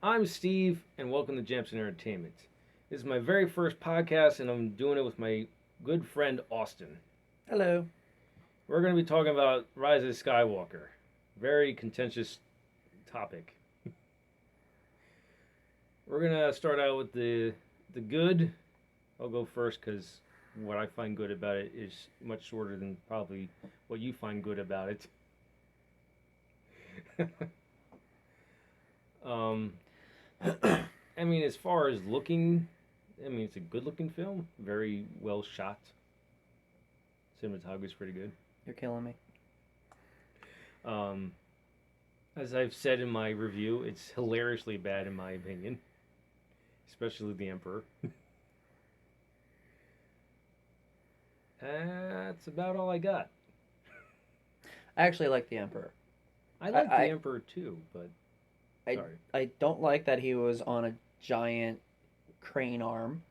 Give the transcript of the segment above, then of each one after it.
I'm Steve, and welcome to Jamsin Entertainment. This is my very first podcast, and I'm doing it with my good friend Austin. Hello. We're going to be talking about Rise of Skywalker. Very contentious topic. We're going to start out with the good. I'll go first because what I find good about it is much shorter than probably what you find good about it. um, I mean, as far as looking, it's a good looking film. Very well shot. Cinematography's pretty good. You're killing me. Um, as I've said in my review, it's hilariously bad in my opinion, especially the Emperor. That's about all I got. I actually like the Emperor. I like the I Emperor too, but I, sorry. I don't like that he was on a giant crane arm,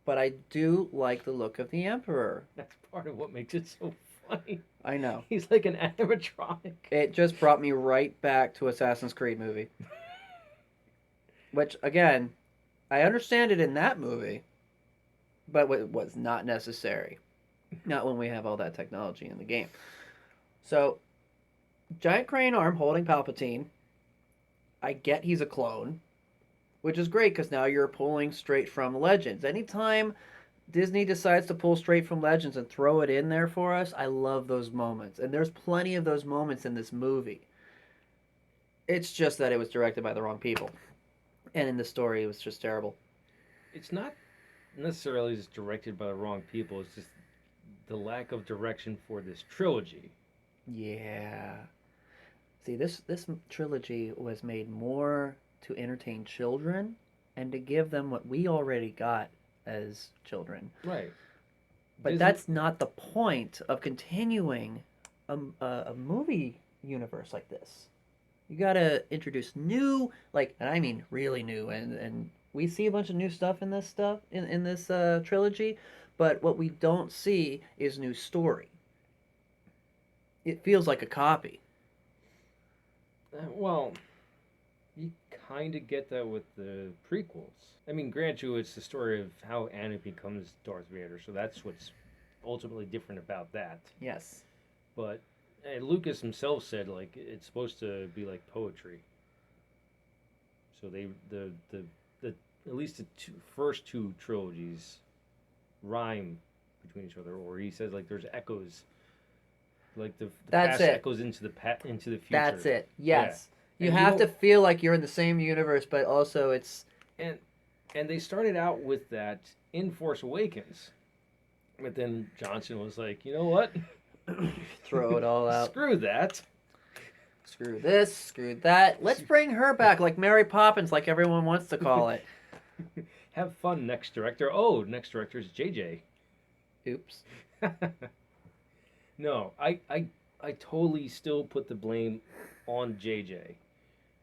but I do like the look of the Emperor. That's part of what makes it so funny. I know. He's like an animatronic. It just brought me right back to Assassin's Creed movie. Which, again, I understand it in that movie, but it was not necessary. Not when we have all that technology in the game. So, giant crane arm holding Palpatine. I get he's a clone, which is great because now you're pulling straight from Legends. Anytime Disney decides to pull straight from Legends and throw it in there for us, I love those moments. And there's plenty of those moments in this movie. It's just that it was directed by the wrong people. And in the story, it was just terrible. It's not necessarily just directed by the wrong people. It's just the lack of direction for this trilogy. Yeah. See, this trilogy was made more to entertain children and to give them what we already got as children. Right. But that's not the point of continuing a movie universe like this. You gotta introduce new, and I mean really new, and we see a bunch of new stuff in this trilogy, but what we don't see is new story. It feels like a copy. Well, you kind of get that with the prequels. I mean, grant you, it's the story of how Anakin becomes Darth Vader, so that's what's ultimately different about that. Yes. But Lucas himself said it's supposed to be like poetry. So the at least the first two trilogies rhyme between each other, or he says there's echoes. The That's past it. echoes into the future. That's it. Yes. Yeah. You have to feel like you're in the same universe, but also it's and they started out with that in Force Awakens, but then Johnson was like, you know what? throw it all out. Screw that. Screw this, screw that. Let's bring her back like Mary Poppins, like everyone wants to call it. Have fun, next director. Oh, next director is JJ. Oops. No, I totally still put the blame on JJ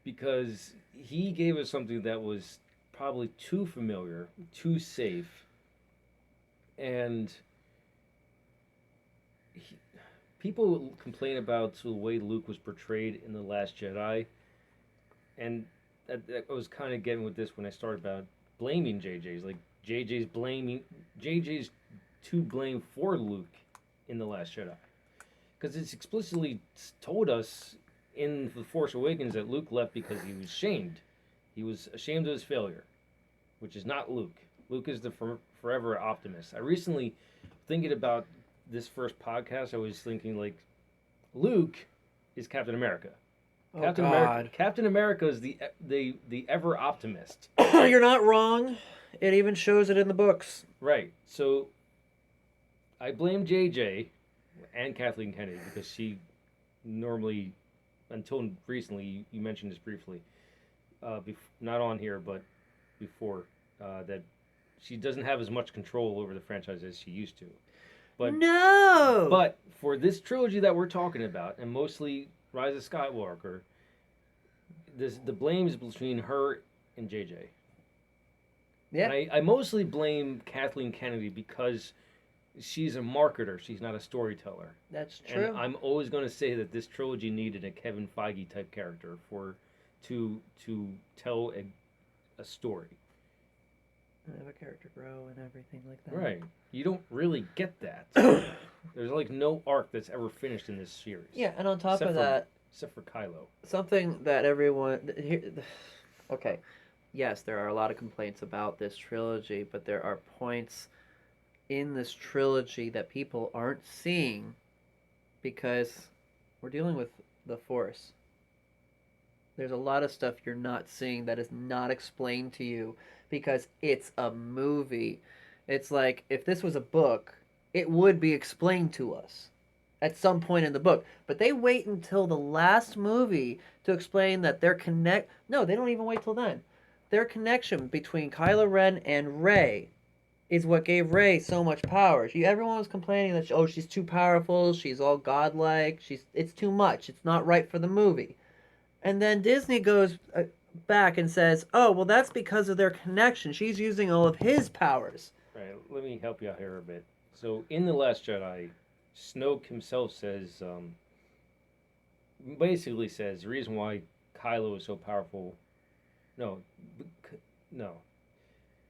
because he gave us something that was probably too familiar, too safe, and people complain about the way Luke was portrayed in The Last Jedi, and I was kind of getting with this when I started about blaming JJ's JJ's to blame for Luke in The Last Jedi, because it's explicitly told us in The Force Awakens that Luke left because he was shamed. He was ashamed of his failure, which is not Luke. Luke is the forever optimist. I recently, thinking about this first podcast, I was thinking Luke is Captain America. Oh, God. Captain America is the ever optimist. You're not wrong. It even shows it in the books. Right. So I blame JJ and Kathleen Kennedy because she normally, until recently, you mentioned this briefly, not on here, but before, that she doesn't have as much control over the franchise as she used to. But no. But for this trilogy that we're talking about, and mostly Rise of Skywalker, the blame is between her and JJ. Yeah. And I mostly blame Kathleen Kennedy because she's a marketer. She's not a storyteller. That's true. And I'm always going to say that this trilogy needed a Kevin Feige type character for to tell a story. And have a character grow and everything like that. Right. You don't really get that. There's like no arc that's ever finished in this series. Yeah, and on top of that, except for Kylo. something that everyone okay, yes, there are a lot of complaints about this trilogy, but there are points in this trilogy that people aren't seeing because we're dealing with the Force. There's a lot of stuff you're not seeing that is not explained to you because it's a movie. It's like if this was a book, it would be explained to us at some point in the book. But they wait until the last movie to explain that their connect. No, they don't even wait till then. Their connection between Kylo Ren and Rey is what gave Rey so much power. Everyone was complaining that she's too powerful, she's all godlike, it's too much, it's not right for the movie. And then Disney goes back and says, "Oh, well, that's because of their connection. She's using all of his powers." Right. Let me help you out here a bit. So in the Last Jedi, Snoke himself says, basically says the reason why Kylo is so powerful. No, no.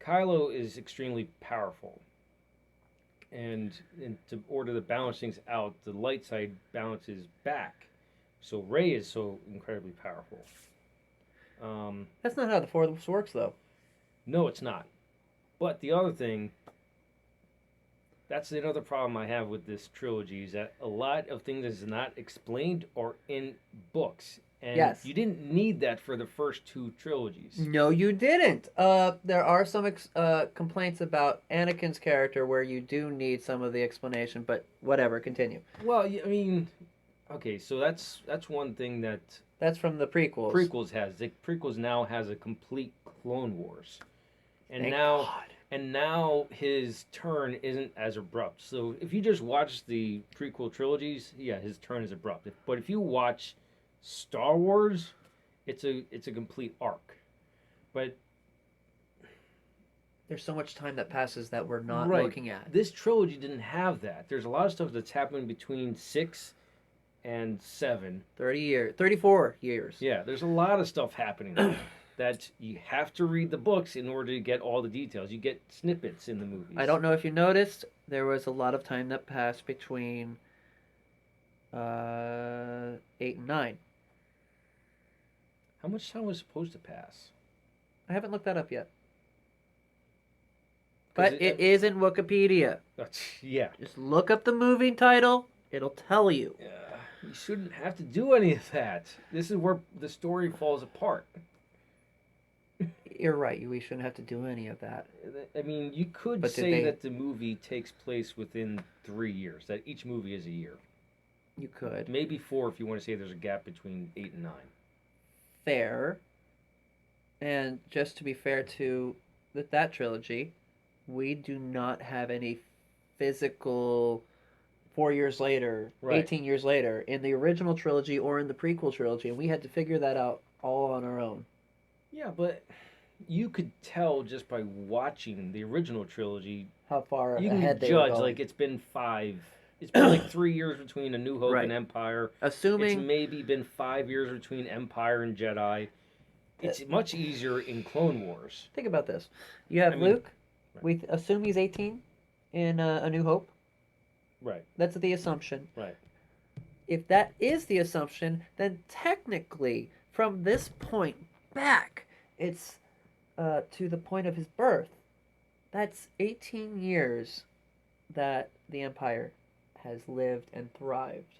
Kylo is extremely powerful, and to order to balance things out, the light side balances back. So Rey is so incredibly powerful. That's not how the Force works, though. No, it's not. But the other thing, that's another problem I have with this trilogy, is that a lot of things is not explained or in books. And Yes. you didn't need that for the first two trilogies. No, you didn't. There are some complaints about Anakin's character where you do need some of the explanation, but whatever, continue. Well, I mean, okay, so that's one thing that That's from the prequels. prequels has. The prequels now has a complete Clone Wars, and Thank now God. and now his turn isn't as abrupt. So if you just watch the prequel trilogies, yeah, his turn is abrupt. But if you watch Star Wars, it's a complete arc. But There's so much time that passes that we're not right, looking at. this trilogy didn't have that. There's a lot of stuff that's happening between 6 and 7. 34 years. Yeah, there's a lot of stuff happening there that you have to read the books in order to get all the details. You get snippets in the movies. I don't know if you noticed, there was a lot of time that passed between 8 and 9. How much time was supposed to pass? I haven't looked that up yet. But it is in Wikipedia. Yeah. Just look up the movie title. It'll tell you. Yeah. You shouldn't have to do any of that. This is where the story falls apart. You're right. We shouldn't have to do any of that. I mean, you could But say that the movie takes place within 3 years, that each movie is a year. You could. Maybe 4 if you want to say there's a gap between 8 and 9. Fair. And just to be fair to that trilogy, we do not have any physical 4 years later, Right. 18 years later, in the original trilogy or in the prequel trilogy, and we had to figure that out all on our own. Yeah, but you could tell just by watching the original trilogy. How far You ahead can they were judge going. like it's been 5. It's been like 3 years between A New Hope Right. and Empire. Assuming It's maybe been 5 years between Empire and Jedi. It's much easier in Clone Wars. think about this. You have I mean, Luke. right. We assume he's 18 in A New Hope. Right. That's the assumption. Right. If that is the assumption, then technically, from this point back, it's to the point of his birth. That's 18 years that the Empire has lived and thrived.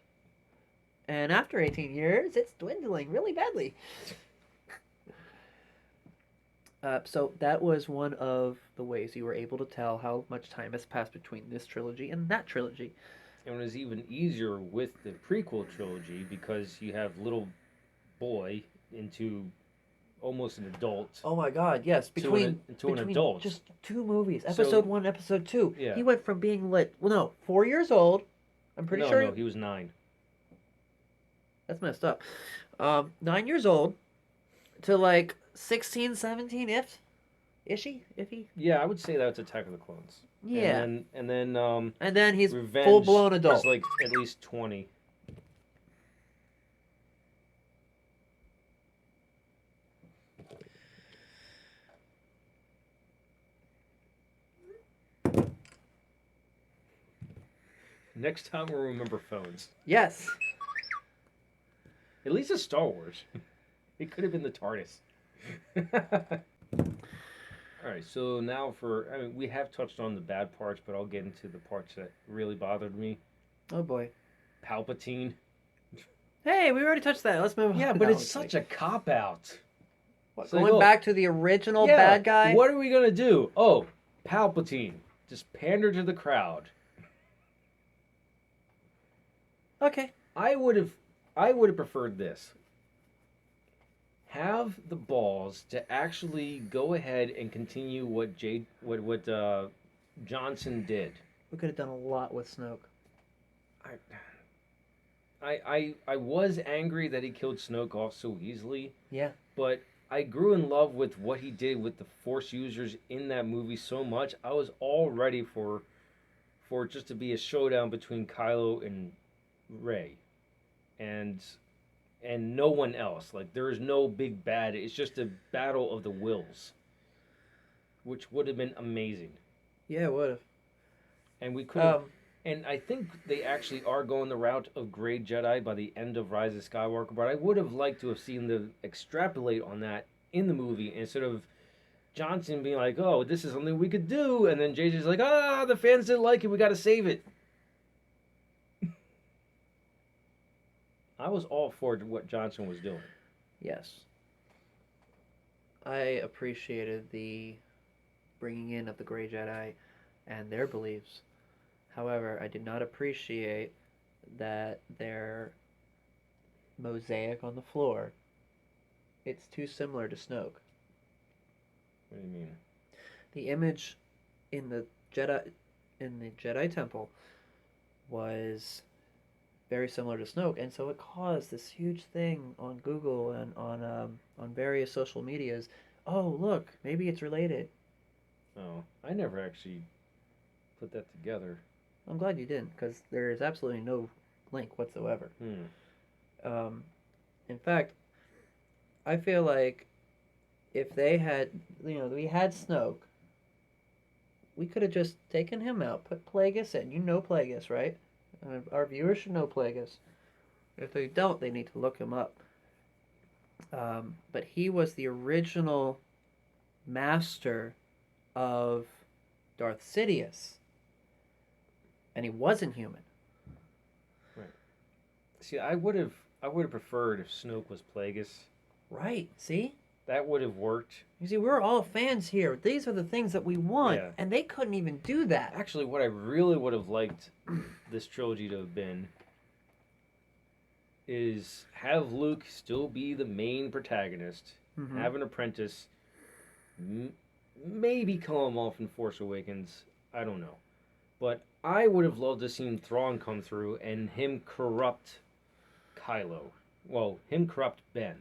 And after 18 years, it's dwindling really badly. So that was one of the ways you were able to tell how much time has passed between this trilogy and that trilogy. And it was even easier with the prequel trilogy because you have little boy into almost an adult. Oh my God! Yes, between an adult. just 2 movies, episode 1, episode 2. Yeah. He went from being 4 years old. I'm pretty sure. No, he was 9. That's messed up. 9 years old to like 16, 17, if he? Yeah, I would say that's Attack of the Clones. Yeah. And then And then he's Revenge full blown adult. is like at least 20. Next time we'll remember phones. Yes. At least it's Star Wars. It could have been the TARDIS. All right, so now I mean, we have touched on the bad parts, but I'll get into the parts that really bothered me. Oh boy. Palpatine. Hey, we already touched that. Let's move on. Yeah, but it's such a cop out. What, going back to the original bad guy? What are we gonna do? Oh, Palpatine. Just pander to the crowd. Okay. I would have preferred this. Have the balls to actually go ahead and continue what Jamsin did. We could have done a lot with Snoke. I was angry that he killed Snoke off so easily. Yeah. But I grew in love with what he did with the Force users in that movie so much. I was all ready for it just to be a showdown between Kylo and Rey, and no one else. Like, there is no big bad. It's just a battle of the wills, which would have been amazing. Yeah, it would have. And we could. And I think they actually are going the route of Grey Jedi by the end of Rise of Skywalker. But I would have liked to have seen them extrapolate on that in the movie instead of Johnson being like, "Oh, this is something we could do," and then JJ's like, "Ah, the fans didn't like it. We got to save it." I was all for what Johnson was doing. Yes. I appreciated the bringing in of the Grey Jedi and their beliefs. However, I did not appreciate that their mosaic on the floor, it's too similar to Snoke. What do you mean? The image in the Jedi Temple was very similar to Snoke, and so it caused this huge thing on Google and on various social medias. Oh, look, maybe it's related. Oh, I never actually put that together. I'm glad you didn't, because there is absolutely no link whatsoever. In fact, I feel like if they had, we had Snoke, we could have just taken him out, put Plagueis in. You know Plagueis, right? Our viewers should know Plagueis. If they don't, they need to look him up. But he was the original master of Darth Sidious. And he wasn't human. Right. See, I would have preferred if Snoke was Plagueis. Right. See? That would have worked. You see, we're all fans here. These are the things that we want, and they couldn't even do that. Actually, what I really would have liked this trilogy to have been is have Luke still be the main protagonist, have an apprentice, maybe kill him off in Force Awakens. I don't know. But I would have loved to seen Thrawn come through and him corrupt Kylo. Well, him corrupt Ben.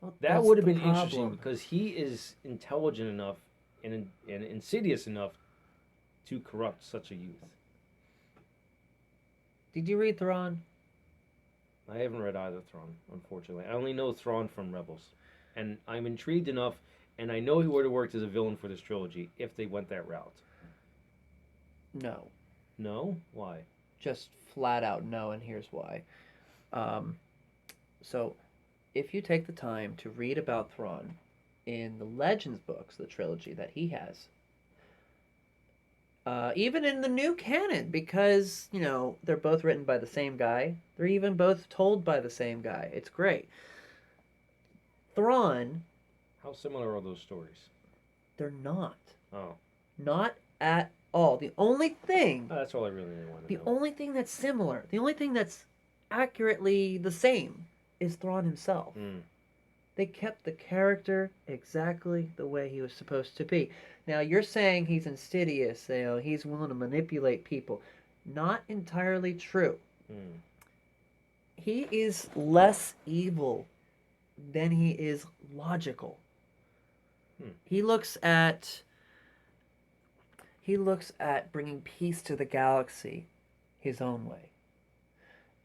Well, that would have been interesting because he is intelligent enough and insidious enough to corrupt such a youth. Did you read Thrawn? I haven't read either Thrawn, unfortunately. I only know Thrawn from Rebels. And I'm intrigued enough, and I know he would have worked as a villain for this trilogy if they went that route. No. No? Why? Just flat out no, and here's why. So, if you take the time to read about Thrawn in the Legends books, the trilogy that he has, even in the new canon, because, they're both written by the same guy, they're even both told by the same guy. It's great. Thrawn... How similar are those stories? They're not. Oh. Not at all. The only thing... Oh, that's all I really want to know. The only thing that's similar, the only thing that's accurately the same is Thrawn himself. They kept the character exactly the way he was supposed to be. Now, you're saying he's insidious, he's willing to manipulate people. Not entirely true. He is less evil than he is logical. He looks at bringing peace to the galaxy his own way.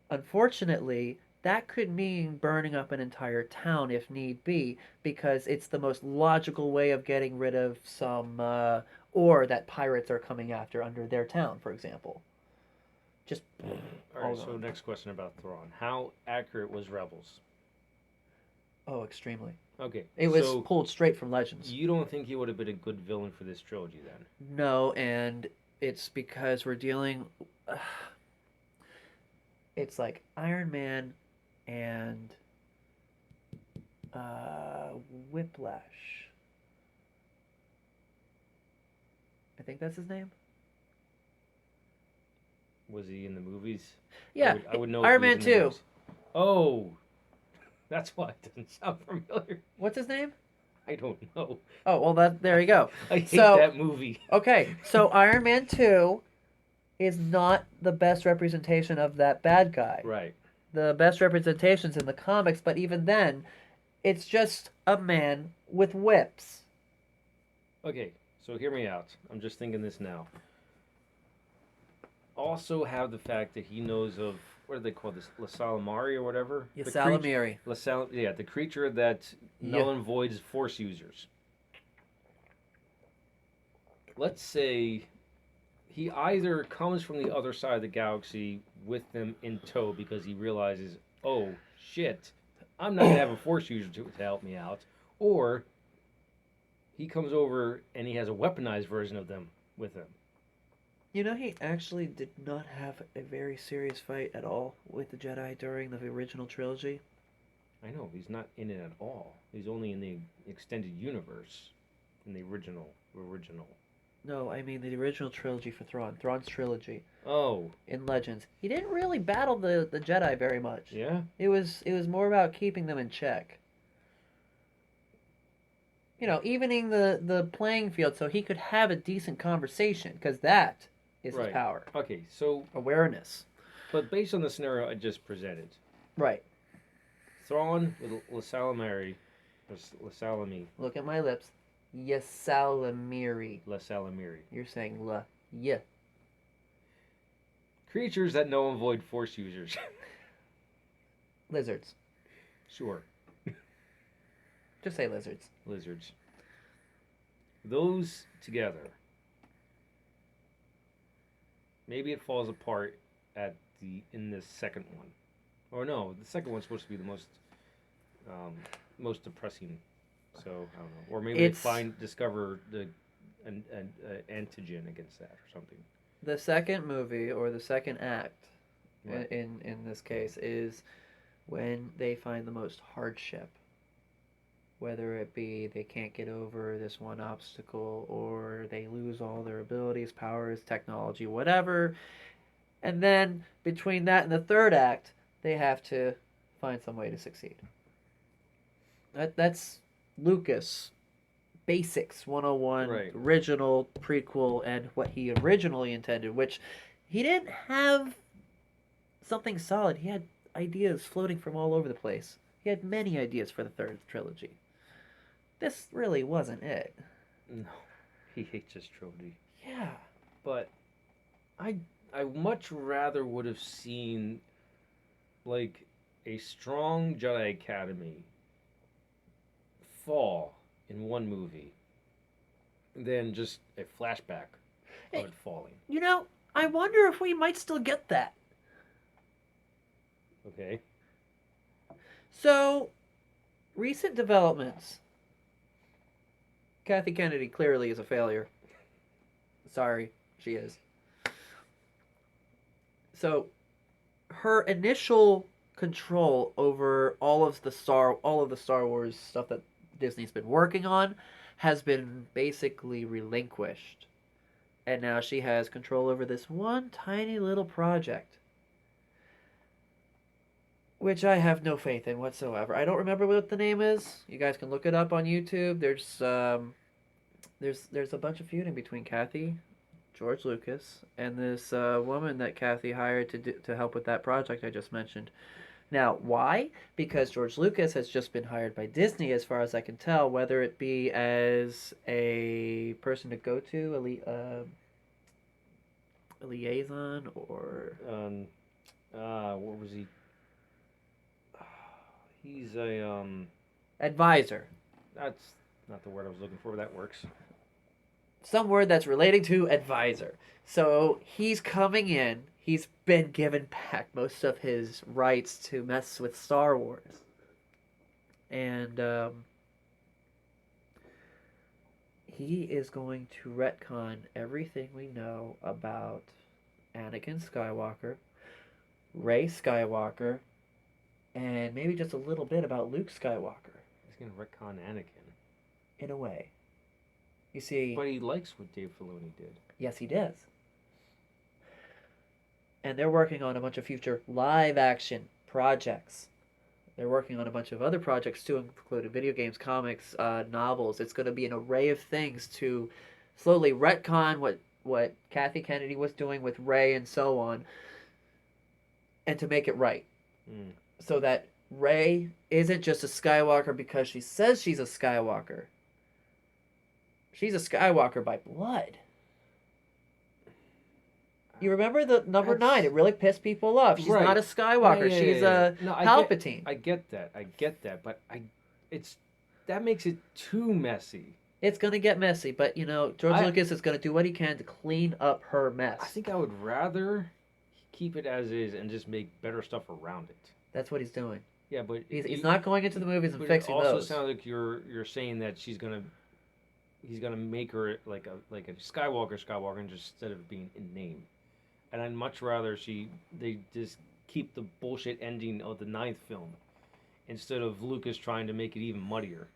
Unfortunately, that could mean burning up an entire town if need be, because it's the most logical way of getting rid of some ore that pirates are coming after under their town, for example. Just All right. all So gone. next question about Thrawn: how accurate was Rebels? Oh, extremely. Okay. It was So pulled straight from Legends. you don't think he would have been a good villain for this trilogy then? No, and it's because we're dealing. It's like Iron Man and uh, Whiplash. I think that's his name. Was he in the movies? Yeah, I would know if Iron he was Man in the 2. movies. Oh, that's why it doesn't sound familiar. What's his name? I don't know. Oh, well, there you go. I hate So, that movie. okay, so Iron Man 2 is not the best representation of that bad guy. Right. The best representation's in the comics, but even then, it's just a man with whips. Okay, so hear me out. I'm just thinking this now. Also have the fact that he knows of what do they call this, La Salamari or whatever? Ysalamiri. Yeah, the creature that null and voids force users. Let's say he either comes from the other side of the galaxy with them in tow because he realizes, oh shit, I'm not gonna have a force user to help me out, or he comes over and he has a weaponized version of them with him. You know, he actually did not have a very serious fight at all with the Jedi during the original trilogy. I know he's not in it at all. He's only in the extended universe, in the original. No, I mean the original trilogy for Thrawn. Thrawn's trilogy Oh, in Legends. He didn't really battle the Jedi very much. yeah. It was more about keeping them in check. You know, evening the playing field so he could have a decent conversation, because that is his Right. power. Okay, so Awareness. but based on the scenario I just presented, Right. Thrawn with La Salamari, or La Salami, Look at my lips. Ysalamiri. La Salamiri. You're saying la. Yeah. Creatures that know and avoid force users. Lizards. Sure. Just say lizards. Lizards. Those together. Maybe it falls apart in the second one. Or no, the second one's supposed to be the most depressing. So I don't know. Or maybe they discover an antigen against that or something. The second movie, or the second act, Right. in this case, is when they find the most hardship. Whether it be they can't get over this one obstacle, or they lose all their abilities, powers, technology, whatever. And then between that and the third act, they have to find some way to succeed. That's Lucas Basics 101, Right. original prequel, and what he originally intended, which he didn't have something solid. He had ideas floating from all over the place. He had many ideas for the third trilogy. This really wasn't it. No, he hates this trilogy. Yeah. But I much rather would have seen like a strong Jedi Academy fall in one movie than just a flashback of it falling. You know, I wonder if we might still get that. Okay. So, recent developments. Kathy Kennedy clearly is a failure. Sorry, she is. So, her initial control over all of the Star Wars stuff that Disney's been working on has been basically relinquished. And now she has control over this one tiny little project, which I have no faith in whatsoever. I don't remember what the name is. You guys can look it up on YouTube. There's a bunch of feuding between Kathy, George Lucas, and this woman that Kathy hired to help with that project I just mentioned. Now, why? Because George Lucas has just been hired by Disney, as far as I can tell, whether it be as a person to go to, a liaison, or What was he? He's a advisor. That's not the word I was looking for, but that works. some word that's relating to advisor. So he's coming in. He's been given back most of his rights to mess with Star Wars. And he is going to retcon everything we know about Anakin Skywalker, Rey Skywalker, and maybe just a little bit about Luke Skywalker. He's gonna retcon Anakin. In a way. You see... But he likes what Dave Filoni did. Yes, he does. And they're working on a bunch of future live-action projects. They're working on a bunch of other projects too, including video games, comics, novels. It's going to be an array of things to slowly retcon what Kathy Kennedy was doing with Rey and so on, and to make it right. So that Rey isn't just a Skywalker because she says she's a Skywalker. She's a Skywalker by blood. You remember the number 9? It really pissed people off. She's not a Skywalker. She's a Palpatine. I get that. But that makes it too messy. It's going to get messy, but, George Lucas is going to do what he can to clean up her mess. I think I would rather keep it as is and just make better stuff around it. That's what he's doing. Yeah, but... He's not going into the movies and fixing those. It also sounds like you're saying that he's gonna make her like a Skywalker instead of being in name. And I'd much rather they just keep the bullshit ending of the 9th film instead of Lucas trying to make it even muddier.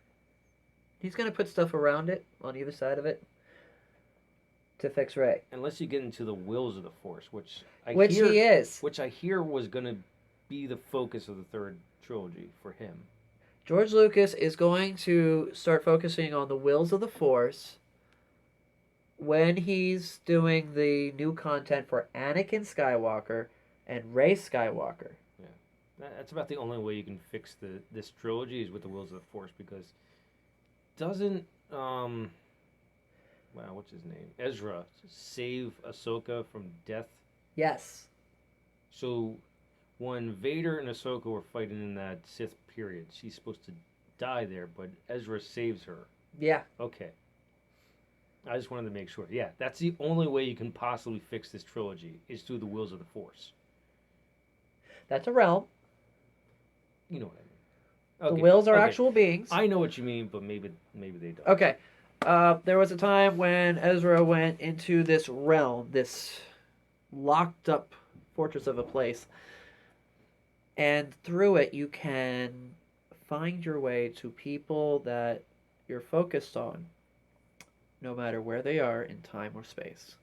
He's going to put stuff around it, on either side of it, to fix Rey. Unless you get into the wills of the Force, which he is. Which I hear was going to be the focus of the 3rd trilogy for him. George Lucas is going to start focusing on the wills of the Force when he's doing the new content for Anakin Skywalker and Rey Skywalker. Yeah, that's about the only way you can fix this trilogy is with the wills of the Force, because doesn't what's his name, Ezra, save Ahsoka from death? Yes. So when Vader and Ahsoka were fighting in that Sith period, she's supposed to die there, but Ezra saves her. Yeah. Okay. I just wanted to make sure. Yeah, that's the only way you can possibly fix this trilogy is through the wills of the Force. That's a realm. You know what I mean. Okay. The wills are actual beings. I know what you mean, but maybe they don't. Okay. There was a time when Ezra went into this realm, this locked up fortress of a place, and through it you can find your way to people that you're focused on, no matter where they are in time or space.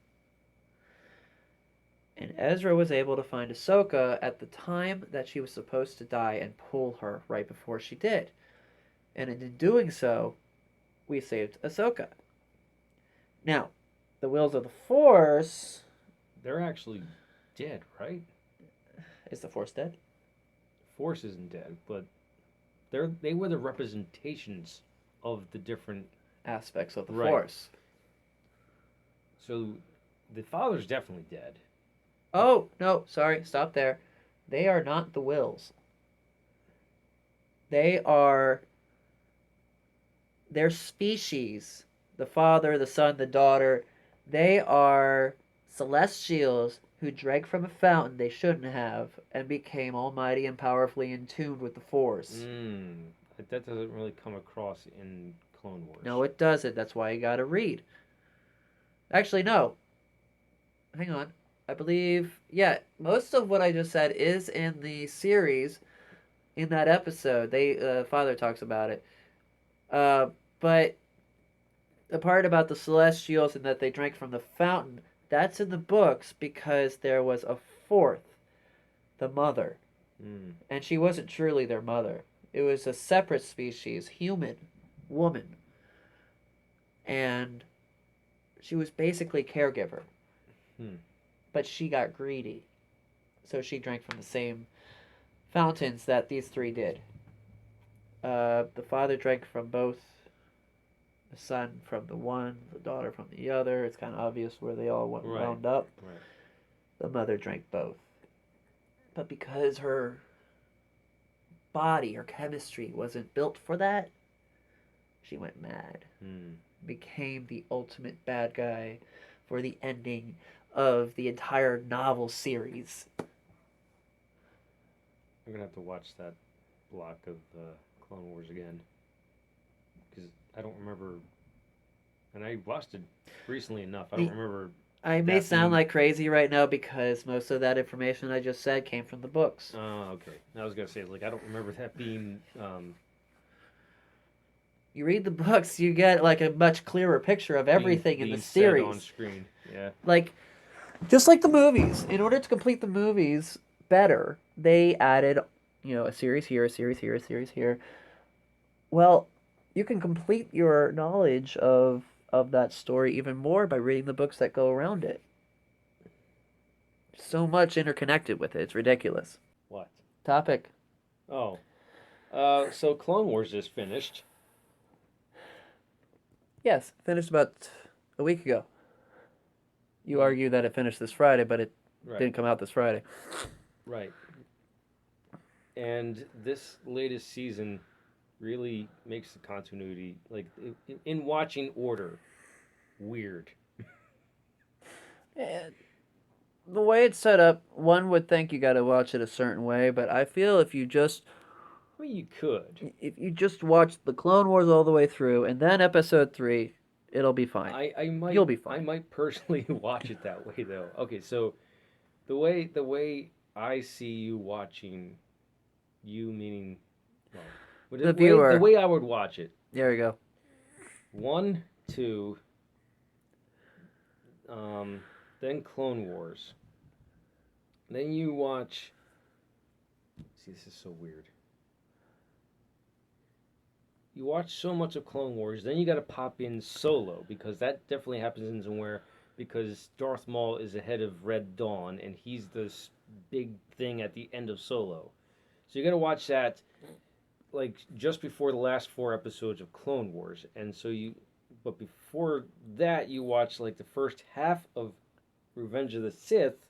And Ezra was able to find Ahsoka at the time that she was supposed to die and pull her right before she did. And in doing so, we saved Ahsoka. Now, the wills of the Force... They're actually dead, right? Is the Force dead? Force isn't dead, but they were the representations of the different aspects of the Force. So the Father's definitely dead. Oh, no, sorry, stop there. They are not the wills. Their species, the Father, the Son, the Daughter, they are celestials who drank from a fountain they shouldn't have and became almighty and powerfully in tune with the Force. That doesn't really come across in Clone Wars. No, it doesn't. That's why you gotta read. Actually, no. Hang on. I believe, most of what I just said is in the series, in that episode. Father talks about it. But the part about the Celestials and that they drank from the fountain, that's in the books because there was a fourth, the mother. And she wasn't truly their mother. It was a separate species, human, woman. And she was basically caregiver. But she got greedy. So she drank from the same fountains that these three did. The father drank from both. The son from the one, the daughter from the other. It's kind of obvious where they all wound up. Right. The mother drank both. But because her body, her chemistry wasn't built for that, she went mad. became the ultimate bad guy for the ending of the entire novel series. I'm gonna have to watch that block of Clone Wars again because I don't remember, and I watched it recently enough. I don't The- remember I may that sound being. like crazy right now because most of that information I just said came from the books. Okay. I was gonna say like I don't remember that being. You read the books, you get like a much clearer picture of everything in the being said on series. screen. Yeah. Like, just like the movies, in order to complete the movies better, they added, a series here, a series here, a series here. Well, you can complete your knowledge of that story even more by reading the books that go around it. So much interconnected with it. It's ridiculous. What? Topic. Oh. So Clone Wars just finished. Yes, finished about a week ago. You Mm. argue that it finished this Friday, but it Right. didn't come out this Friday. Right. And this latest season really makes the continuity, like in watching order, weird. And the way it's set up, one would think you got to watch it a certain way, but I feel I mean, you could. if you just watch the Clone Wars all the way through and then episode 3, it'll be fine. I might. You'll be fine. I might personally watch it that way though. Okay, so the way I see you watching, you meaning, well, The viewer. the way I would watch it. There we go. 1, 2, then Clone Wars. Then you watch. See, this is so weird. You watch so much of Clone Wars, then you got to pop in Solo because that definitely happens in somewhere because Darth Maul is ahead of Red Dawn and he's this big thing at the end of Solo. So you got to watch that like just before the last 4 episodes of Clone Wars, and so but before that you watch like the first half of Revenge of the Sith.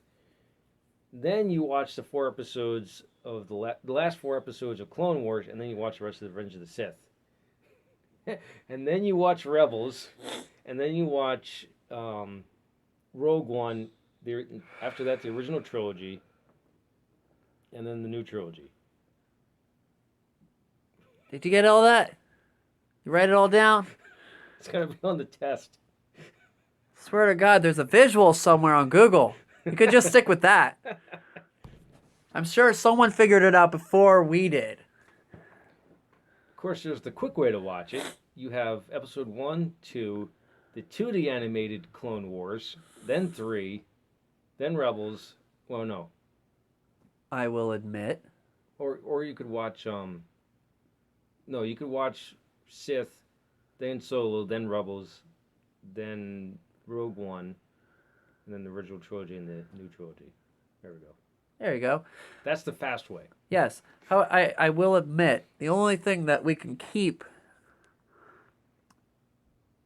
Then you watch the 4 episodes of the last 4 episodes of Clone Wars, and then you watch the rest of the Revenge of the Sith. And then you watch Rebels, and then you watch Rogue One. After that, the original trilogy, and then the new trilogy. Did you get all that? You write it all down? It's gonna be on the test. Swear to God, there's a visual somewhere on Google. You could just stick with that. I'm sure someone figured it out before we did. Of course, there's the quick way to watch it. You have episode 1, 2, the 2D animated Clone Wars, then 3, then Rebels. Well, no. I will admit. Or you could watch no, you could watch Sith, then Solo, then Rebels, then Rogue One, and then the original trilogy and the new trilogy. There we go. There you go. That's the fast way. Yes. I will admit, the only thing that we can keep,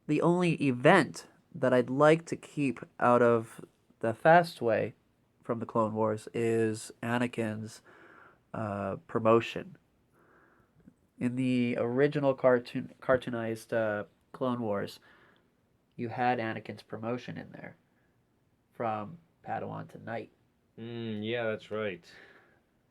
the only event that I'd like to keep out of the fast way from the Clone Wars is Anakin's promotion. In the original cartoonized Clone Wars, you had Anakin's promotion in there from Padawan to Knight. Yeah, that's right.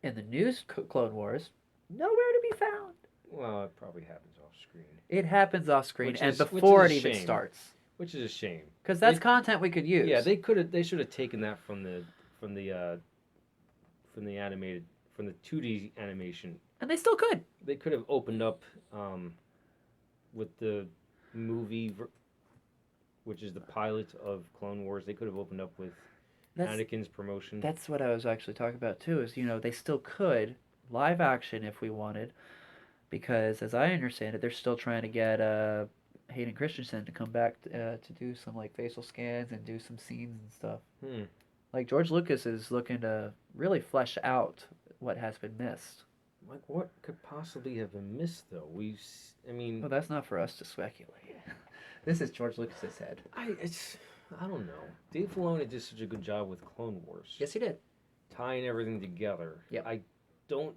In the new Clone Wars, nowhere to be found. Well, it probably happens off screen. It happens off screen Which and is before a it even shame. starts. Which is a shame. Because that's content we could use. Yeah, they should have taken that from the 2D animation. And they still could. They could have opened up with the movie, which is the pilot of Clone Wars. They could have opened up with Anakin's promotion. That's what I was actually talking about too. Is they still could live action if we wanted, because as I understand it, they're still trying to get Hayden Christensen to come back to do some like facial scans and do some scenes and stuff. Like George Lucas is looking to really flesh out what has been missed. Like what could possibly have been missed though? Well, that's not for us to speculate. This is George Lucas's head. I don't know. Dave Filoni did such a good job with Clone Wars. Yes, he did. Tying everything together. Yep. I don't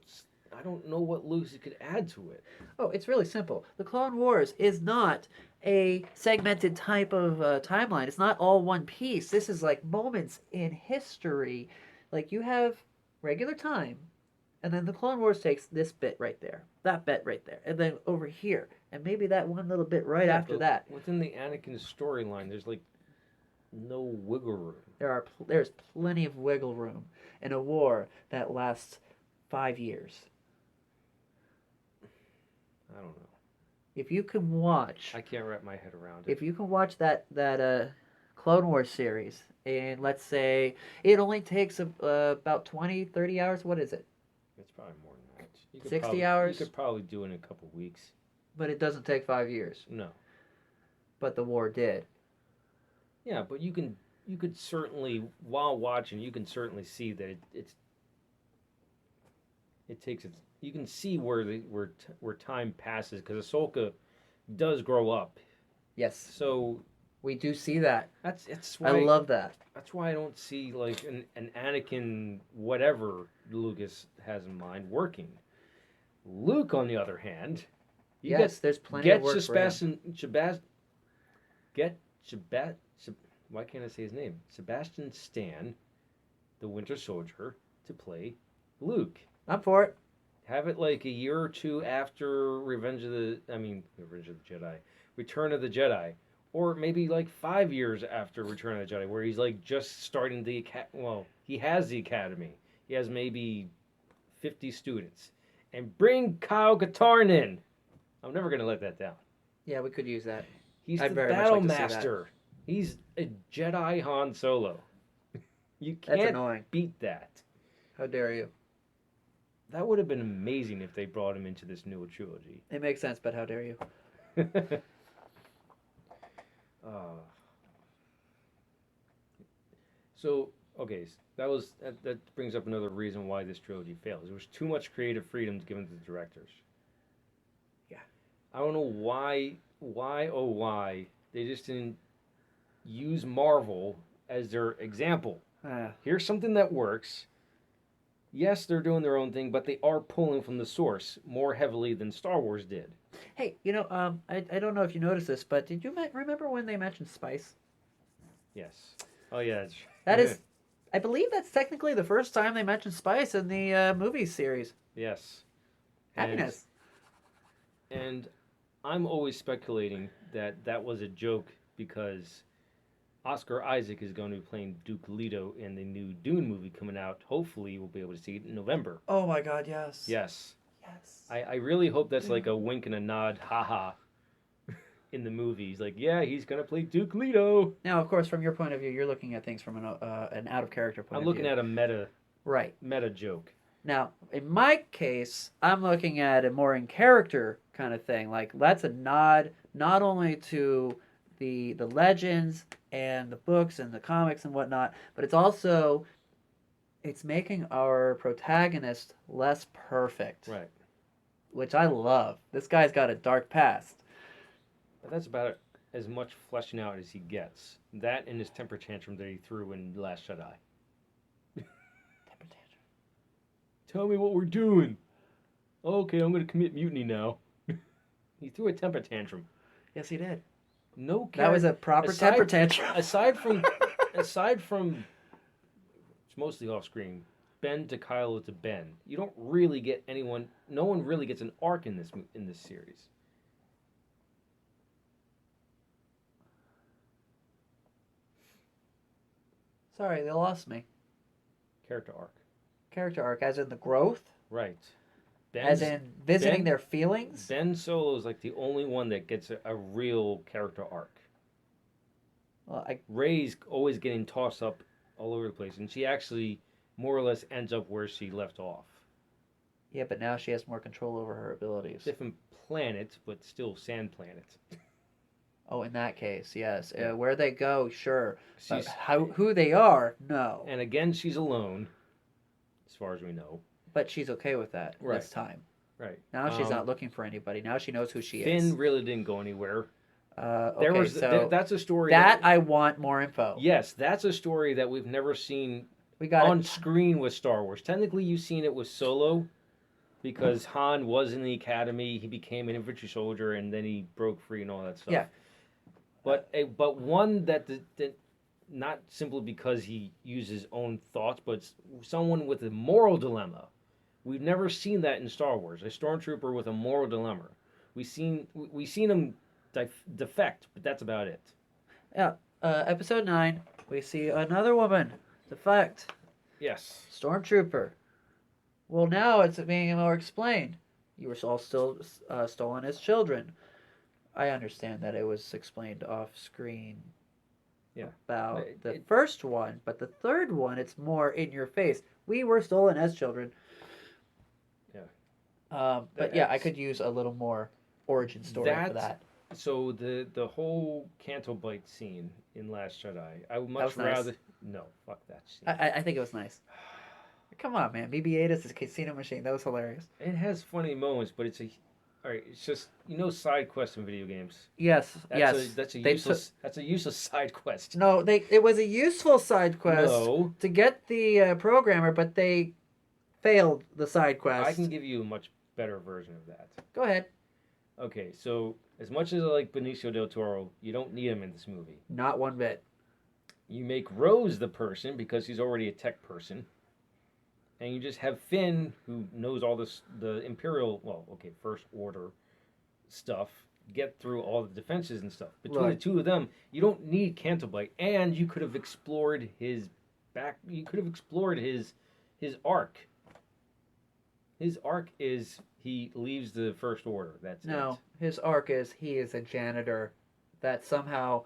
I don't know what Luke could add to it. Oh, it's really simple. The Clone Wars is not a segmented type of timeline. It's not all one piece. This is like moments in history. Like you have regular time, and then the Clone Wars takes this bit right there, that bit right there, and then over here, and maybe that one little bit right after but that. within the Anakin storyline, there's like no wiggle room. There's plenty of wiggle room in a war that lasts 5 years. I don't know. If you can watch, I can't wrap my head around it. if you can watch that Clone Wars series, and let's say it only takes about 20, 30 hours. What is it? It's probably more than that. You could 60 probably, hours? You could probably do it in a couple weeks. But it doesn't take 5 years. No. But the war did. Yeah, but you could certainly, while watching, you can certainly see that it takes its. You can see where time passes because Ahsoka does grow up. Yes, So we do see that. that's why I love that. That's why I don't see like an Anakin whatever Lucas has in mind working. Luke, on the other hand, you Yes, there's plenty get of work for him. Why can't I say his name? Sebastian Stan, the Winter Soldier, to play Luke. I'm for it. Have it like a year or two after Revenge of the Jedi, Return of the Jedi, or maybe like 5 years after Return of the Jedi, where he's like just starting the he has the academy. He has maybe 50 students, and bring Kyle Katarn in. I'm never gonna let that down. Yeah, we could use that. He's I'd the very much battle like to see that. master. He's a Jedi Han Solo. You That's can't annoying. beat that. How dare you? That would have been amazing if they brought him into this new trilogy. It makes sense, but how dare you? So, okay, that brings up another reason why this trilogy fails. There was too much creative freedom given to the directors. Yeah. I don't know why they just didn't use Marvel as their example. Here's something that works. Yes, they're doing their own thing, but they are pulling from the source more heavily than Star Wars did. Hey, I don't know if you noticed this, but did you remember when they mentioned spice? Yes. Oh yeah. That is, I believe that's technically the first time they mentioned spice in the movie series. Yes. Happiness. And I'm always speculating that was a joke because Oscar Isaac is going to be playing Duke Leto in the new Dune movie coming out. Hopefully, we'll be able to see it in November. Oh my God, yes. Yes. Yes. I really hope that's like a wink and a nod, haha, in the movie. He's like, yeah, he's going to play Duke Leto. Now, of course, from your point of view, you're looking at things from an out of character point I'm of looking view. at a meta joke. Now, in my case, I'm looking at a more in character kind of thing. Like that's a nod not only to the legends and the books and the comics and whatnot, but it's making our protagonist less perfect. Right. Which I love. This guy's got a dark past. But that's about as much fleshing out as he gets. That and his temper tantrum that he threw in The Last Jedi. Temper tantrum. Tell me what we're doing. Okay, I'm going to commit mutiny now. He threw a temper tantrum. Yes, he did. No, That was a proper temper tantrum. aside from, it's mostly off screen. Ben to Kylo to Ben. You don't really get anyone. No one really gets an arc in this series. Sorry, they lost me. Character arc. Character arc, as in the growth, Right. as in visiting Ben- their feelings. Ben Solo is like the only one that gets a real character arc. Well, Rey's always getting tossed up all over the place, and she actually more or less ends up where she left off. yeah, but now she has more control over her abilities. Different planet, but still sand planet. Oh, in that case, yes. Where they go, sure. But She's, who they are, no. and again, she's alone, as far as we know. But she's okay with that Right. this time. Right. Now she's not looking for anybody. Now she knows who she Finn is. really didn't go anywhere. Okay, so That's a story that I want more info. Yes, that's a story that we've never seen We got on it. screen with Star Wars. Technically, you've seen it with Solo, because Han was in the academy, he became an infantry soldier, and then he broke free and all that stuff. Yeah. But one that not simply because he used his own thoughts, but someone with a moral dilemma. We've never seen that in Star Wars. A stormtrooper with a moral dilemma. We seen him defect, but that's about it. Yeah. Episode 9, we see another woman defect. Yes. Stormtrooper. Well, now it's being more explained. You were all still stolen as children. I understand that it was explained off screen. Yeah. About the first one, but the third one, it's more in your face. We were stolen as children. Yeah. But yeah, I could use a little more origin story for that. So the whole Canto Bite scene in Last Jedi, I would much rather. Nice. No, fuck that scene. I think it was nice. Come on, man. BB-8 is a casino machine. That was hilarious. It has funny moments, but it's it's just side quests in video games. Yes, that's a useless side quest. No, it was a useful side quest to get the programmer, but they failed the side quest. I can give you a much better version of that. Go ahead. Okay, so as much as I like Benicio del Toro, you don't need him in this movie. Not one bit. You make Rose the person because he's already a tech person. And you just have Finn, who knows all this, the Imperial, First Order stuff, get through all the defenses and stuff. Between the two of them, you don't need Canto Bite, and you could have explored his back. You could have explored his arc. His arc is he leaves the First Order. That's it. His arc is he is a janitor. That somehow.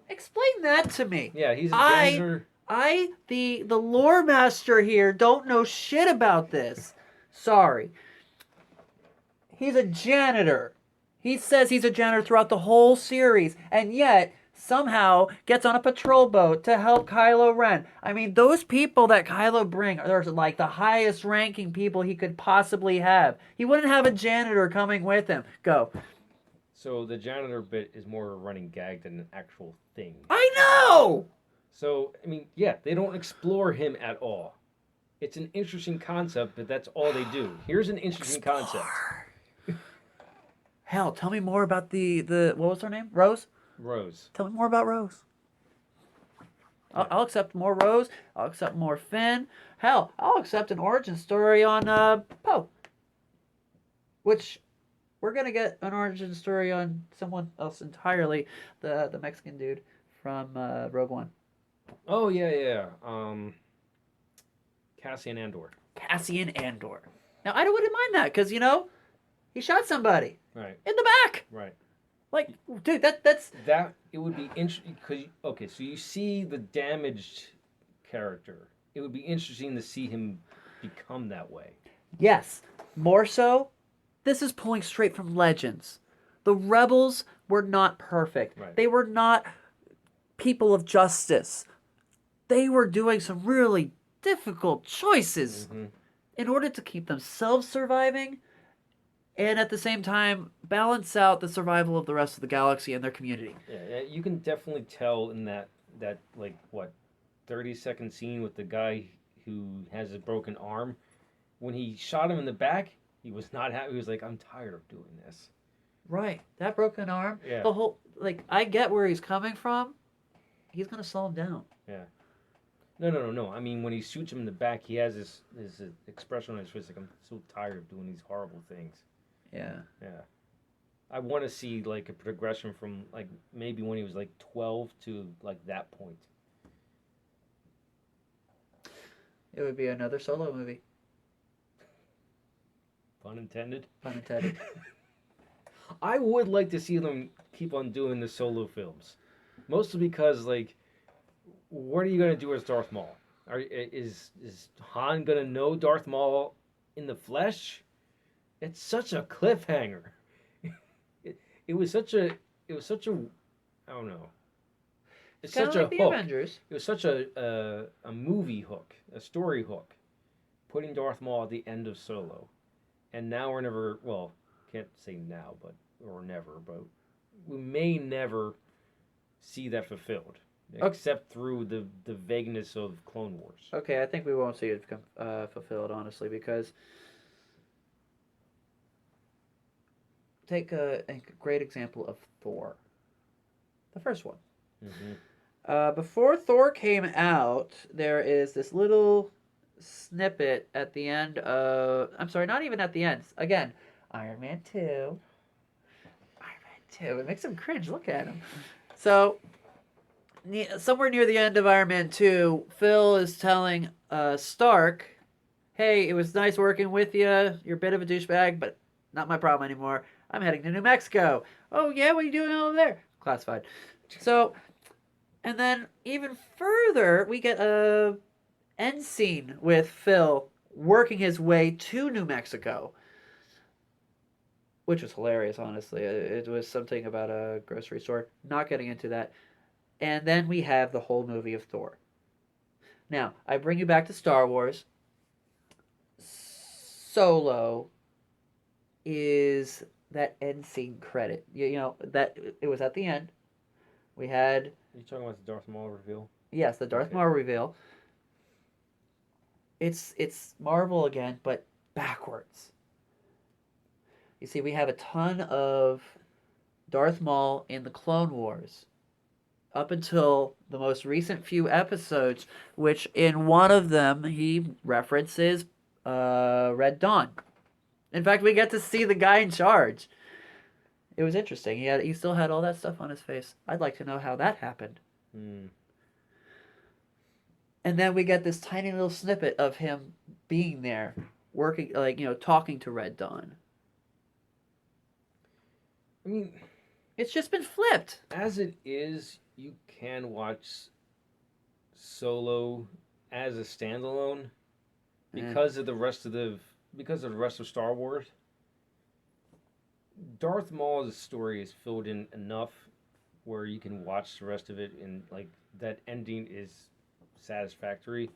Explain that to me. Yeah, he's a janitor. The lore master here, don't know shit about this. Sorry. He's a janitor. He says he's a janitor throughout the whole series, and yet somehow gets on a patrol boat to help Kylo Ren. I mean, those people that Kylo brings are like the highest ranking people he could possibly have. He wouldn't have a janitor coming with him. Go. So the janitor bit is more a running gag than an actual thing. I know! So, I mean, yeah, they don't explore him at all. It's an interesting concept, but that's all they do. Here's an interesting concept. Hell, tell me more about the what was her name? Rose? Rose. Tell me more about Rose. I'll accept more Rose. I'll accept more Finn. Hell, I'll accept an origin story on Poe. Which, we're going to get an origin story on someone else entirely. The Mexican dude from Rogue One. Oh, yeah. Cassian Andor. Now, I wouldn't mind that, because, he shot somebody. Right. In the back. Right. Like, dude, that's... That, it would be interesting, because, okay, so you see the damaged character. It would be interesting to see him become that way. Yes. More so, this is pulling straight from Legends. The Rebels were not perfect. Right. They were not people of justice. They were doing some really difficult choices in order to keep themselves surviving and at the same time balance out the survival of the rest of the galaxy and their community. Yeah, you can definitely tell in that 30-second scene with the guy who has a broken arm. When he shot him in the back, he was not happy. He was like, I'm tired of doing this. Right. That broken arm. Yeah. The whole, I get where he's coming from. He's going to slow him down. Yeah. No. I mean, when he shoots him in the back, he has his expression on his face like, I'm so tired of doing these horrible things. Yeah. Yeah. I want to see, a progression from, maybe when he was, 12 to, that point. It would be another Solo movie. Pun intended? Pun intended. I would like to see them keep on doing the Solo films. Mostly because, what are you going to do as Darth Maul? Is Han going to know Darth Maul in the flesh? It's such a cliffhanger. It was such a I don't know. It's such a like the hook. Avengers. It was such a movie hook, a story hook, putting Darth Maul at the end of Solo, and now we're never. Well, can't say now, or never, but we may never see that fulfilled, except through the vagueness of Clone Wars. Okay, I think we won't see it fulfilled, honestly, because take a great example of Thor, the first one. Before Thor came out, there is this little snippet at the end of. I'm sorry, not even at the end. Again, Iron Man 2. Iron Man 2. It makes him cringe. Look at him. So, somewhere near the end of Iron Man 2, Phil is telling Stark, hey, it was nice working with you. You're a bit of a douchebag, but not my problem anymore. I'm heading to New Mexico. Oh, yeah? What are you doing over there? Classified. So, and then even further, we get a end scene with Phil working his way to New Mexico, which was hilarious, honestly. It was something about a grocery store. Not getting into that. And then we have the whole movie of Thor. Now, I bring you back to Star Wars. Solo is that end scene credit. You know, that it was at the end. We had... You talking about the Darth Maul reveal? Yes, the Darth Maul reveal. It's Marvel again, but backwards. You see, we have a ton of Darth Maul in the Clone Wars up until the most recent few episodes, which in one of them he references Red Dawn. In fact, we get to see the guy in charge. It was interesting. He still had all that stuff on his face. I'd like to know how that happened. And then we get this tiny little snippet of him being there, working, talking to Red Dawn. I mean, it's just been flipped. As it is, you can watch Solo as a standalone because of the rest of Star Wars. Darth Maul's story is filled in enough where you can watch the rest of it, and that ending is satisfactory.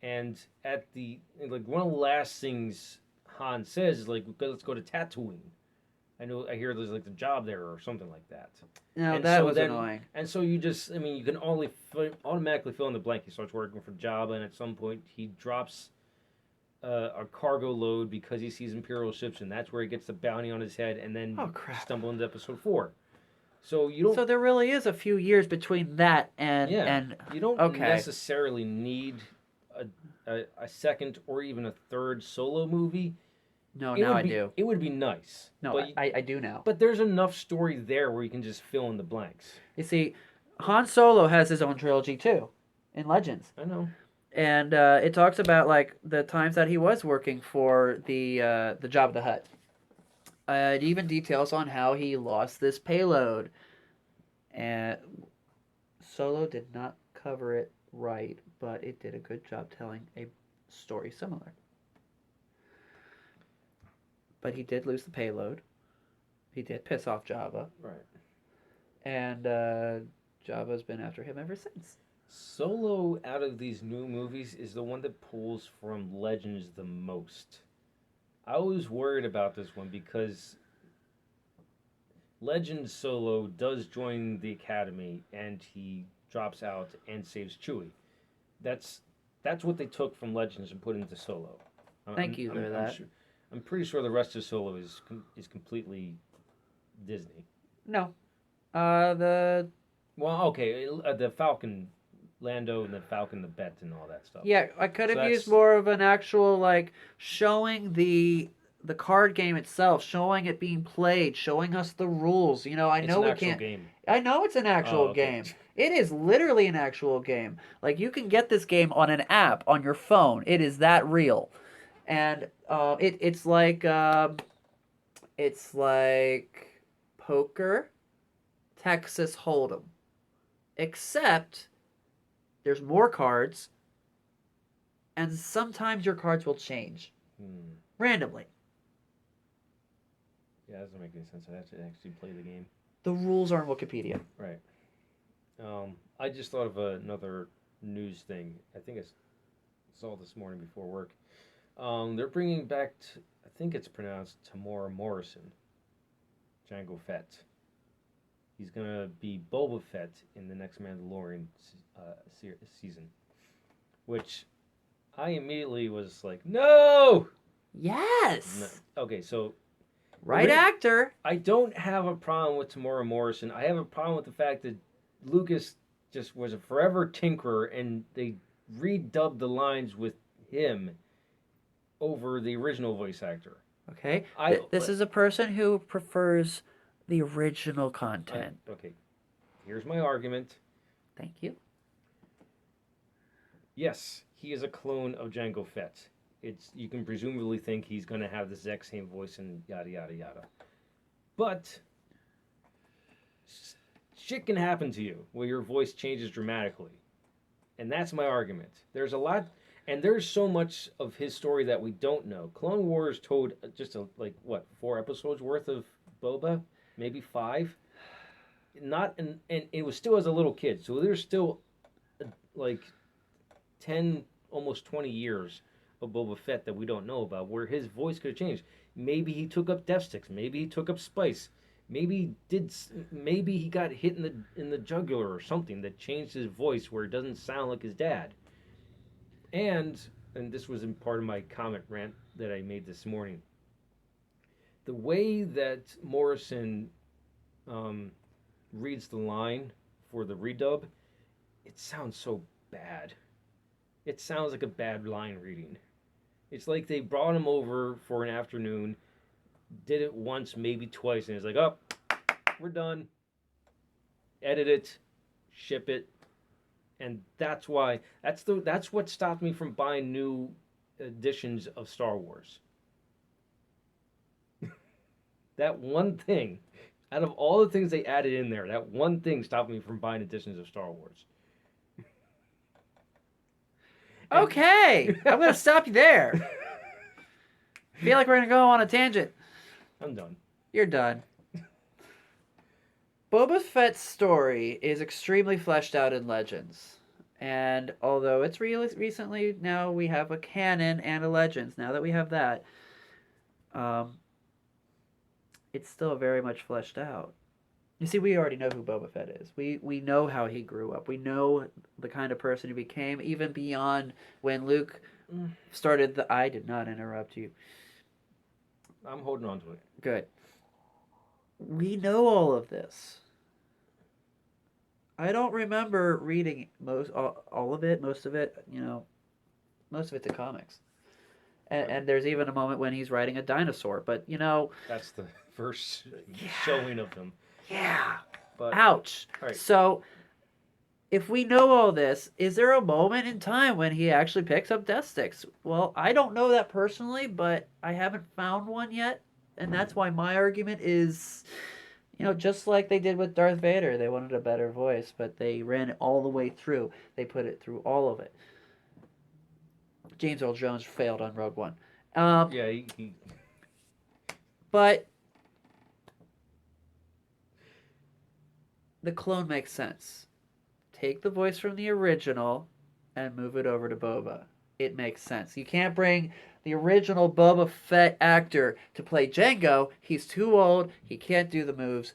And at one of the last things Han says is let's go to Tatooine. I hear there's the job there or something like that. No, that was annoying. And so you can only automatically fill in the blank. He starts working for Jabba, and at some point he drops a cargo load because he sees Imperial ships, and that's where he gets the bounty on his head, and then stumble into Episode 4. So you don't. So there really is a few years between that and you don't necessarily need a second or even a third Solo movie. No, now I do. It would be nice. No, but I do now. But there's enough story there where you can just fill in the blanks. You see, Han Solo has his own trilogy too, in Legends. I know. And it talks about the times that he was working for the Jabba the Hutt. It even details on how he lost this payload. And Solo did not cover it right, but it did a good job telling a story similar. But he did lose the payload. He did piss off Jabba. Right. And Jabba's been after him ever since. Solo, out of these new movies, is the one that pulls from Legends the most. I was worried about this one because Legends Solo does join the Academy, and he drops out and saves Chewie. That's what they took from Legends and put into Solo. Thank you for that. I'm pretty sure the rest of Solo is completely Disney. No. The Falcon, Lando, and the Falcon, the Bet, and all that stuff. Yeah, I could have used more of an actual, showing the card game itself, showing it being played, showing us the rules. I know we can't. Game. I know it's an actual game. It is literally an actual game. You can get this game on an app on your phone. It is that real. And it's like poker, Texas Hold'em, except there's more cards, and sometimes your cards will change randomly. Yeah, that doesn't make any sense. I have to actually play the game. The rules are in Wikipedia. Right. I just thought of another news thing. I think I saw this morning before work. They're bringing back, I think it's pronounced Tamora Morrison, Jango Fett. He's going to be Boba Fett in the next Mandalorian season. Which I immediately was like, no! Yes! No. Okay, so Right actor. I don't have a problem with Tamora Morrison. I have a problem with the fact that Lucas just was a forever tinkerer, and they redubbed the lines with him over the original voice actor. Okay. This is a person who prefers the original content. Okay. Here's my argument. Thank you. Yes, he is a clone of Jango Fett. You can presumably think he's going to have the exact same voice and yada yada yada. But shit can happen to you where your voice changes dramatically. And that's my argument. There's a lot, and there's so much of his story that we don't know. Clone Wars told just 4 episodes worth of Boba, maybe 5. And it was still as a little kid, so there's still like 10, almost 20 years of Boba Fett that we don't know about, where his voice could have changed. Maybe he took up death sticks. Maybe he took up spice. Maybe he got hit in the jugular or something that changed his voice where it doesn't sound like his dad. And this was in part of my comment rant that I made this morning. The way that Morrison reads the line for the redub, it sounds so bad. It sounds like a bad line reading. It's like they brought him over for an afternoon, did it once, maybe twice, and it's like, oh, we're done. Edit it, ship it, and that's what stopped me from buying new editions of Star Wars. That one thing, out of all the things they added in there, that one thing stopped me from buying editions of Star Wars. Okay, I'm going to stop you there. I feel like we're going to go on a tangent. I'm done. You're done. Boba Fett's story is extremely fleshed out in Legends. And although it's recently, now we have a canon and a Legends. Now that we have that, it's still very much fleshed out. You see, we already know who Boba Fett is. We know how he grew up. We know the kind of person he became, even beyond when Luke started the... I did not interrupt you. I'm holding on to it. Good. We know all of this. I don't remember reading all of it, most of it, most of it's in comics. And there's even a moment when he's riding a dinosaur, but, That's the first showing of him. Yeah. But, ouch. Right. So, if we know all this, is there a moment in time when he actually picks up death sticks? Well, I don't know that personally, but I haven't found one yet. And that's why my argument is, just like they did with Darth Vader, they wanted a better voice, but they ran it all the way through. They put it through all of it. James Earl Jones failed on Rogue One. Yeah, he... But the clone makes sense. Take the voice from the original and move it over to Boba. It makes sense. You can't bring the original Boba Fett actor to play Jango. He's too old. He can't do the moves.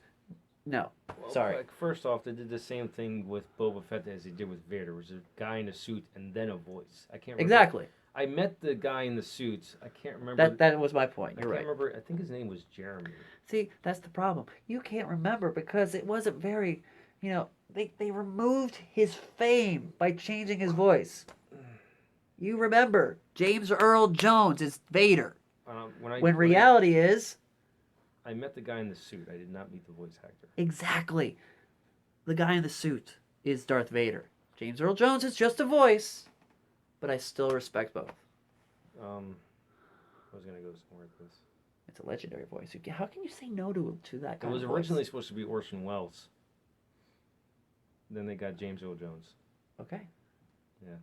No. Well, sorry. First off, they did the same thing with Boba Fett as they did with Vader. It was a guy in a suit and then a voice. I can't remember. Exactly. I met the guy in the suit. I can't remember. That was my point. You're right. I can't remember. I think his name was Jeremy. See, that's the problem. You can't remember because it wasn't very, they removed his fame by changing his voice. You remember, James Earl Jones is Vader. When reality is... I met the guy in the suit. I did not meet the voice actor. Exactly. The guy in the suit is Darth Vader. James Earl Jones is just a voice, but I still respect both. I was going to go somewhere with this. It's a legendary voice. How can you say no to that guy? It was originally supposed to be Orson Welles. Then they got James Earl Jones. Okay. Yeah.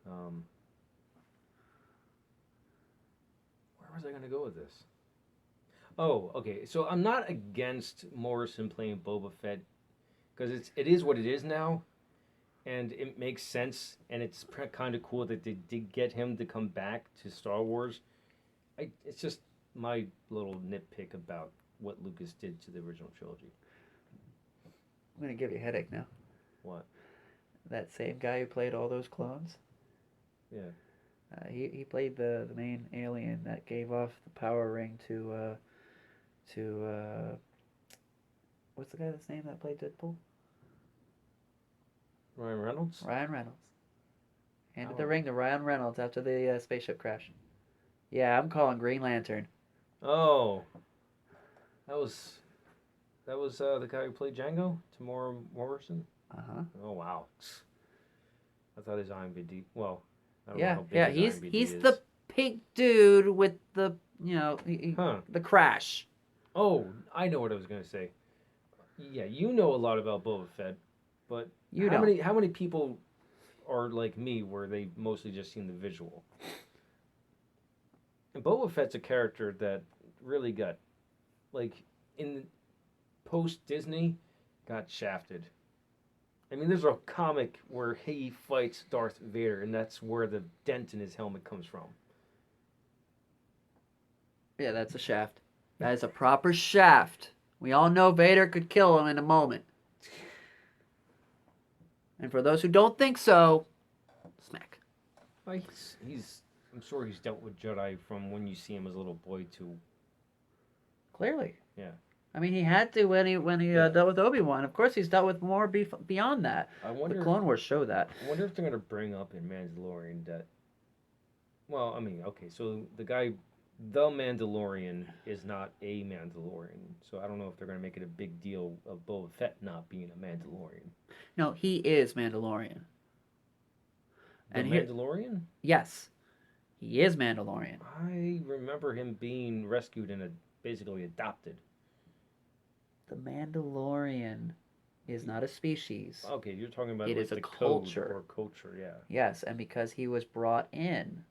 Where was I going to go with this? Oh, okay. So I'm not against Morrison playing Boba Fett because it is what it is now, and it makes sense, and it's kind of cool that they did get him to come back to Star Wars. It's just my little nitpick about what Lucas did to the original trilogy. I'm going to give you a headache now. What? That same guy who played all those clones? Yeah. He played the main alien that gave off the power ring to what's the guy's name that played Deadpool? Ryan Reynolds. Ryan Reynolds. Handed the Oh. ring to Ryan Reynolds after the spaceship crash. Yeah, I'm calling Green Lantern. Oh, that was the guy who played Django, Tamora Morrison. Uh huh. Oh wow, I thought his IMDb. Well, I don't know Yeah, how big yeah. his He's IMDb he's is. the pink dude with the Huh. the crash. Oh, I know what I was gonna say. Yeah, you know a lot about Boba Fett, but You how don't. many people are like me where they've mostly just seen the visual? And Boba Fett's a character that really got like in post Disney got shafted. I mean, there's a comic where he fights Darth Vader, and that's where the dent in his helmet comes from. Yeah, that's a shaft. That is a proper shaft. We all know Vader could kill him in a moment. And for those who don't think so, smack. Well, I'm sure he's dealt with Jedi from when you see him as a little boy to Clearly. yeah. I mean, he had to when he Yeah. dealt with Obi-Wan. Of course, he's dealt with more beyond that. I The wonder. Clone Wars show that. I wonder if they're gonna bring up in Mandalorian that. Well, I mean, okay, so the Mandalorian, is not a Mandalorian. So I don't know if they're gonna make it a big deal of Boba Fett not being a Mandalorian. No, he is Mandalorian. The And here, Mandalorian? yes, he is Mandalorian. I remember him being rescued and basically adopted. The Mandalorian is not a species. Okay, you're talking about It like is a the culture. code or culture, yeah. Yes, and because he was brought in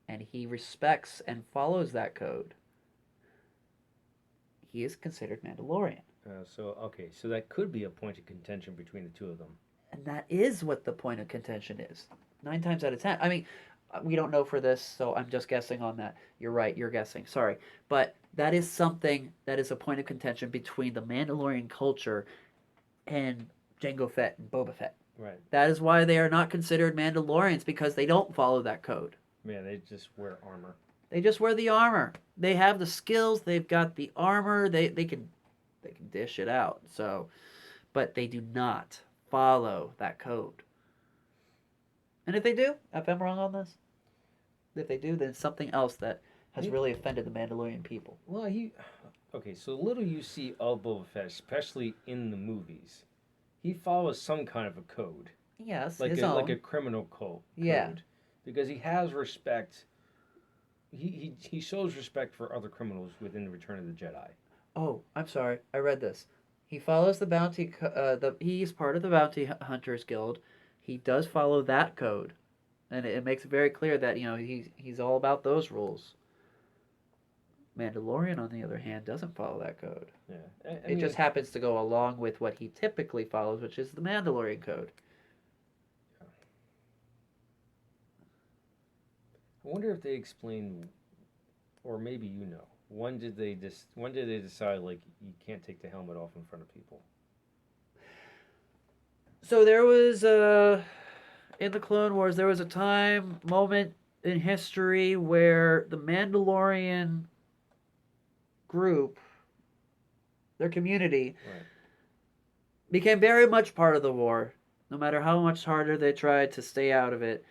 and he respects and follows that code, he is considered Mandalorian. So that could be a point of contention between the two of them. And that is what the point of contention is. 9 times out of 10. I mean, we don't know for this, so I'm just guessing on that. You're right, you're guessing. Sorry. But that is something that is a point of contention between the Mandalorian culture and Jango Fett and Boba Fett. Right. That is why they are not considered Mandalorians, because they don't follow that code. Yeah, they just wear armor. They just wear the armor. They have the skills. They've got the armor. They can dish it out. So, but they do not follow that code. And if they do, if I'm wrong on this, if they do, then it's something else that has really offended the Mandalorian people. Well, okay, so little you see of Boba Fett, especially in the movies, he follows some kind of a code. Yes, like his own. like a criminal code. Yeah. Because he has respect. He shows respect for other criminals within the Return of the Jedi. Oh, I'm sorry. I read this. He follows the bounty. He's part of the Bounty Hunters Guild. He does follow that code, and it makes it very clear that he's all about those rules. Mandalorian, on the other hand, doesn't follow that code. Yeah, it just happens to go along with what he typically follows, which is the Mandalorian code. I wonder if they explain, or maybe when did they decide like you can't take the helmet off in front of people? So there was in the Clone Wars, there was a moment in history where the Mandalorian group, their community, Right. became very much part of the war, no matter how much harder they tried to stay out of it.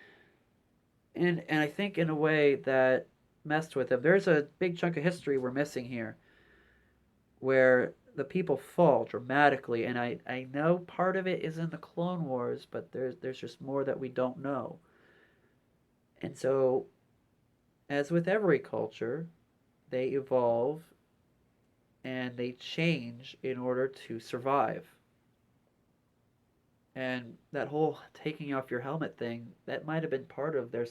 And I think in a way that messed with them. There's a big chunk of history we're missing here, where the people fall dramatically, and I know part of it is in the Clone Wars, but there's just more that we don't know. And so, as with every culture, they evolve and they change in order to survive. And that whole taking off your helmet thing, that might have been part of their,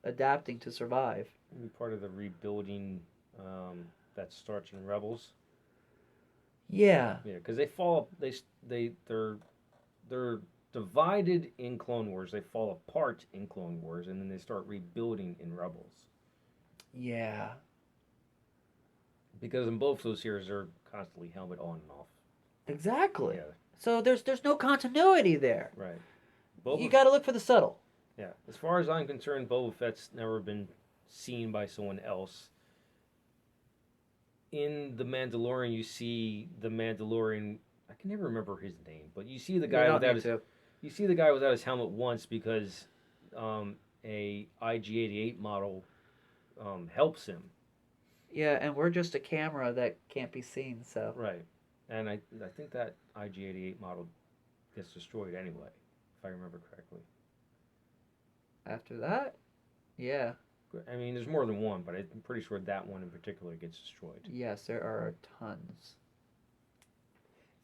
adapting to survive. Maybe part of the rebuilding that starts in Rebels. Yeah. Yeah, because they fall. They're divided in Clone Wars. They fall apart in Clone Wars, and then they start rebuilding in Rebels. Yeah. Because in both those series, they're constantly helmet on and off. Exactly. Yeah. So there's no continuity there. Right. You got to look for the subtle. Yeah. As far as I'm concerned, Boba Fett's never been seen by someone else. In The Mandalorian, you see the Mandalorian. I can never remember his name, but you see the You guy don't without need his. to. You see the guy without his helmet once because a IG-88 model helps him. Yeah, and we're just a camera that can't be seen, so. Right. And I think that IG-88 model gets destroyed anyway, if I remember correctly. After that, yeah. I mean, there's more than one, but I'm pretty sure that one in particular gets destroyed. Yes, there are tons.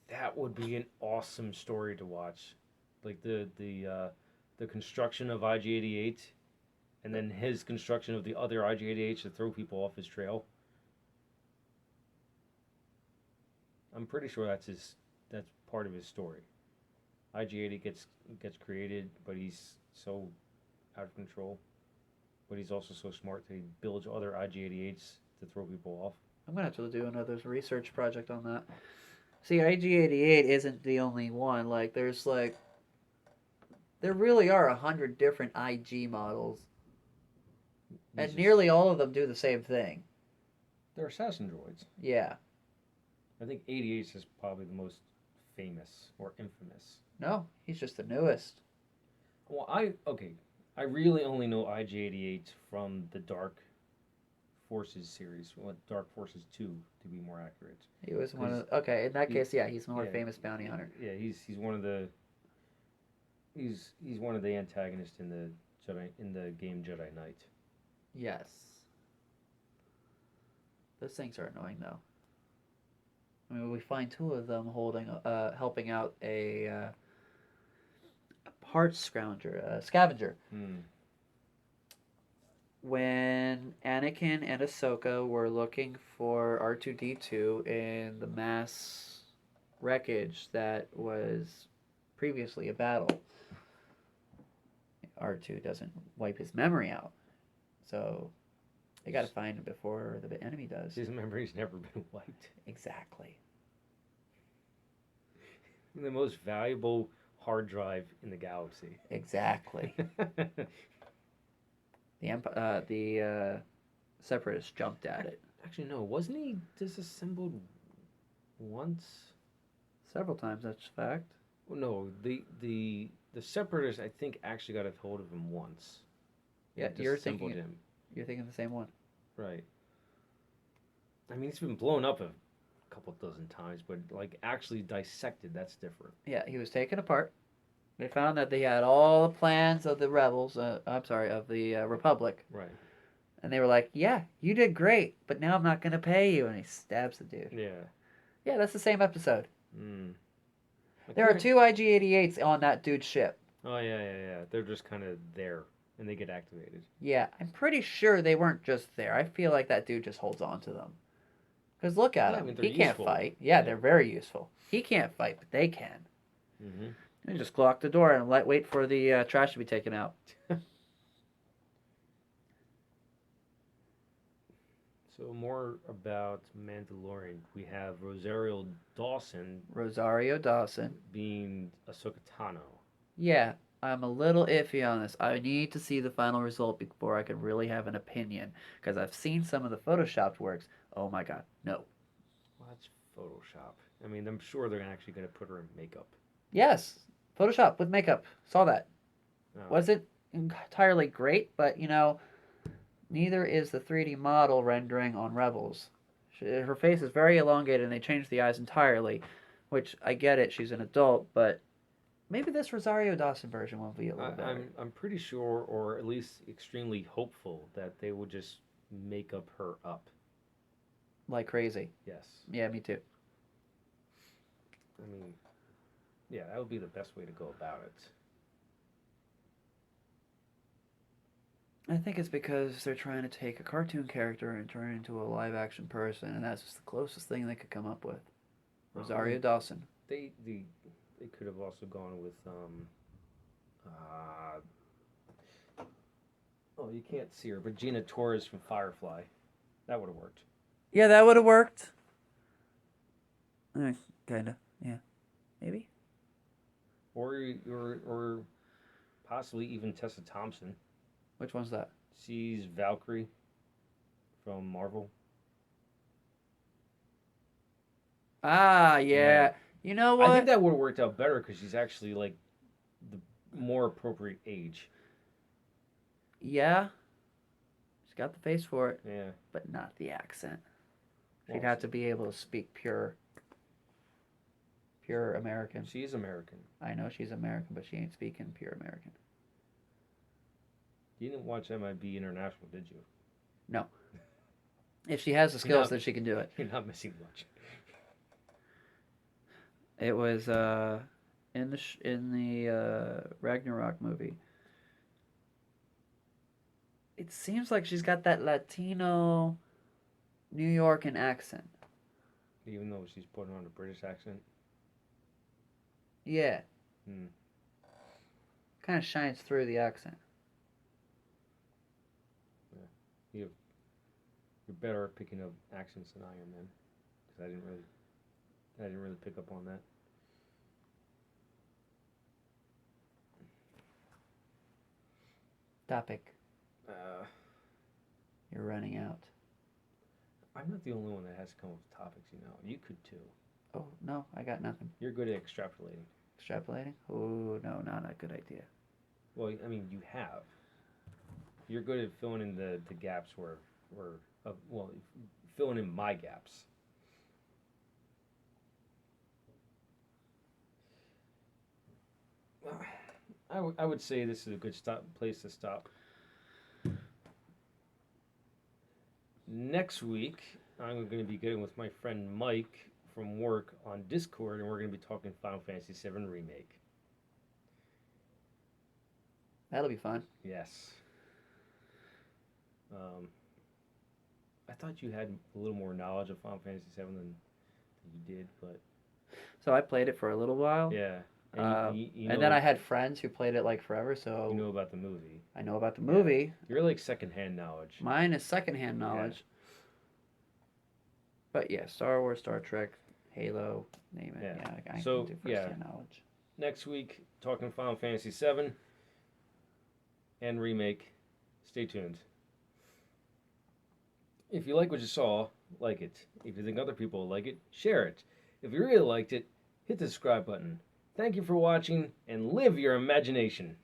That would be an awesome story to watch, like the construction of IG-88, and then his construction of the other IG-88s to throw people off his trail. I'm pretty sure that's part of his story. IG-80 gets created, but he's so out of control. But he's also so smart that he builds other IG-88s to throw people off. I'm gonna have to do another research project on that. See, IG-88 isn't the only one. Like, there really are 100 different IG models, and nearly all of them do the same thing. They're assassin droids. Yeah. I think 88 is probably the most famous or infamous. No, he's just the newest. Well, I really only know IG-88 from the Dark Forces series, well, Dark Forces 2 to be more accurate. He was one of. Okay, in that case, yeah, he's a more famous bounty hunter. Yeah, he's one of the. He's one of the antagonists in the game Jedi Knight. Yes. Those things are annoying, though. I mean, we find two of them helping out a parts scavenger. When Anakin and Ahsoka were looking for R2D2 in the mass wreckage that was previously a battle, R2 doesn't wipe his memory out. So they got to find him before the enemy does. His memory's never been wiped. Exactly. The most valuable hard drive in the galaxy. Exactly. The Separatists jumped at it. Actually, no. Wasn't he disassembled once? Several times, that's a fact. Well, no. The Separatists, I think, actually got a hold of him once. Yeah, you're thinking the same one. Right. I mean, he's been blown up a couple dozen times, but like actually dissected, that's different. Yeah, he was taken apart. They found that they had all the plans of the rebels. Of the Republic. Right. And they were like, "Yeah, you did great, but now I'm not gonna pay you." And he stabs the dude. Yeah. Yeah, that's the same episode. Mm. There are two IG-88s on that dude's ship. Oh yeah. They're just kind of there, and they get activated. Yeah, I'm pretty sure they weren't just there. I feel like that dude just holds on to them. Because look at him. I mean, he can't fight. Yeah, they're very useful. He can't fight, but they can. Mm-hmm. You just lock the door and wait for the trash to be taken out. So more about Mandalorian. We have Rosario Dawson being Ahsoka Tano. Yeah, I'm a little iffy on this. I need to see the final result before I can really have an opinion. Because I've seen some of the photoshopped works. Oh my god, no. Well, that's Photoshop. I mean, I'm sure they're actually going to put her in makeup. Yes, Photoshop with makeup. Saw that. Oh. Wasn't entirely great, but neither is the 3D model rendering on Rebels. Her face is very elongated and they changed the eyes entirely, which I get it, she's an adult, but maybe this Rosario Dawson version will be a little better. I'm pretty sure, or at least extremely hopeful, that they would just make up her up. Like crazy. Yes. Yeah, me too. I mean, yeah, that would be the best way to go about it. I think it's because they're trying to take a cartoon character and turn it into a live-action person, and that's just the closest thing they could come up with. Rosario Dawson. They could have also gone with you can't see her, but Gina Torres from Firefly. That would have worked. Yeah, that would have worked. Kinda, yeah, maybe. Or possibly even Tessa Thompson. Which one's that? She's Valkyrie from Marvel. Ah, yeah. Yeah. You know what? I think that would have worked out better because she's actually like the more appropriate age. Yeah. She's got the face for it, Yeah. but not the accent. She'd Well, have to be able to speak pure American. She's American. I know she's American, but she ain't speaking pure American. You didn't watch MIB International, did you? No. If she has the skills, then she can do it. You're not missing much. It was in the Ragnarok movie. It seems like she's got that Latino New Yorkan accent. Even though she's putting on a British accent. Yeah. Hmm. Kind of shines through the accent. You're better at picking up accents than I am, then, because I didn't really pick up on that. Topic. You're running out. I'm not the only one that has to come up with topics, you know. You could too. Oh, no, I got nothing. You're good at extrapolating. Extrapolating? Oh, no, not a good idea. Well, I mean, you have. You're good at filling in the gaps filling in my gaps. I would say this is a good place to stop. Next week, I'm going to be getting with my friend Mike from work on Discord, and we're going to be talking Final Fantasy VII Remake. That'll be fun. Yes. I thought you had a little more knowledge of Final Fantasy VII than you did, but... So I played it for a little while. Yeah. And then I had friends who played it like forever, so... You know about the movie. I know about the movie. Yeah. You're like secondhand knowledge. Mine is secondhand knowledge. Yeah. But yeah, Star Wars, Star Trek, Halo, name it. Yeah, I can do first-hand knowledge. Next week, talking Final Fantasy VII and Remake. Stay tuned. If you like what you saw, like it. If you think other people will like it, share it. If you really liked it, hit the subscribe button. Thank you for watching, and live your imagination.